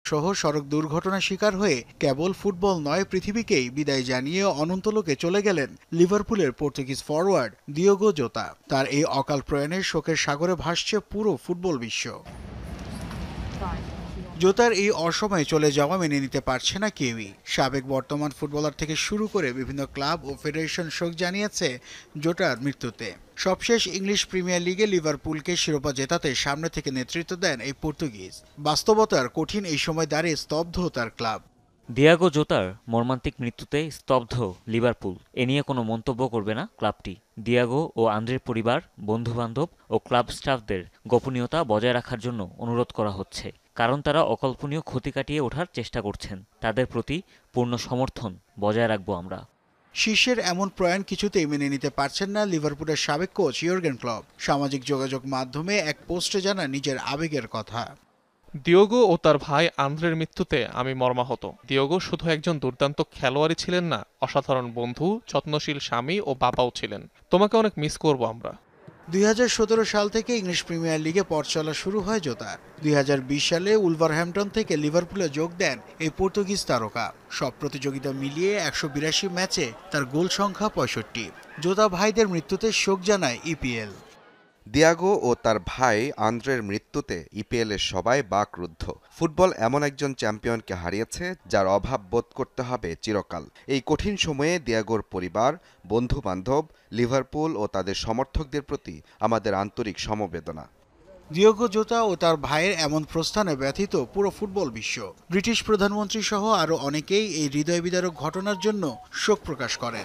সহ সড়ক দুর্ঘটনার শিকার হয়ে কেবল ফুটবল নয় পৃথিবীকেই বিদায় জানিয়ে অনন্তলোকে চলে গেলেন লিভারপুলের পর্তুগিজ ফরওয়ার্ড দিয়েগো জোতা। তার এই অকাল প্রয়াণে শোকের সাগরে ভাসছে পুরো ফুটবল বিশ্ব। জোতার এই অসময়ে চলে যাওয়া মেনে নিতে পারছে না কেউই। সাবেক বর্তমান ফুটবলার থেকে শুরু করে বিভিন্ন ক্লাব ও ফেডারেশন শোক জানিয়েছে জোটার মৃত্যুতে। সবশেষ ইংলিশ প্রিমিয়ার লিগে লিভারপুলকে শিরোপা জেতাতে সামনে থেকে নেতৃত্ব দেন এই পর্তুগিজ। বাস্তবতার কঠিন এই সময় দাঁড়িয়ে স্তব্ধ তার ক্লাব। দিয়েগো জোতার মর্মান্তিক মৃত্যুতে স্তব্ধ লিভারপুল। এ নিয়ে কোনো মন্তব্য করবে না ক্লাবটি। দিয়েগো ও আন্দ্রের পরিবার, বন্ধুবান্ধব ও ক্লাব স্টাফদের গোপনীয়তা বজায় রাখার জন্য অনুরোধ করা হচ্ছে, কারণ তারা অকল্পনীয় ক্ষতি কাটিয়ে ওঠার চেষ্টা করছেন। তাদের প্রতি পূর্ণ সমর্থন বজায় রাখবো আমরা। শীর্ষের এমন প্রয়াণ কিছুতেই মেনে নিতে পারছেন না লিভারপুলের সাবেক কোচ ইয়র্গেন ক্লপ। সামাজিক যোগাযোগ মাধ্যমে এক পোস্টে জানান নিজের আবেগের কথা। দিয়েগো ও তার ভাই আন্দ্রের মৃত্যুতে আমি মর্মাহত। দিয়েগো শুধু একজন দুর্দান্ত খেলোয়াড়ই ছিলেন না, অসাধারণ বন্ধু, যত্নশীল স্বামী ও বাবাও ছিলেন। তোমাকে অনেক মিস করব আমরা। 2017 সাল থেকে ইংলিশ প্রিমিয়ার লিগে পথ চলা শুরু হয় জোতার। 2020 সালে উলভারহ্যাম্পটন থেকে লিভারপুলে যোগ দেন এই পর্তুগিজ তারকা। সব প্রতিযোগিতা মিলিয়ে 182 ম্যাচে তার গোল সংখ্যা 65। জোতা ভাইদের মৃত্যুতে শোক জানায় ইপিএল। দিয়েগো ও তার ভাই আন্দ্রের মৃত্যুতে ইপিএলের সবাই বাকরুদ্ধ। ফুটবল এমন একজন চ্যাম্পিয়নকে হারিয়েছে যার অভাব বোধ করতে হবে চিরকাল। এই কঠিন সময়ে দিয়েগোর পরিবার, বন্ধু-বান্ধব, লিভারপুল ও তাদের সমর্থকদের প্রতি আমাদের আন্তরিক সমবেদনা। দিয়েগো জোতা ও তার ভাইয়ের এমন প্রস্থানে ব্যথিত পুরো ফুটবল বিশ্ব। ব্রিটিশ প্রধানমন্ত্রী সহ আরও অনেকেই এই হৃদয় বিদারক ঘটনার জন্য শোক প্রকাশ করেন।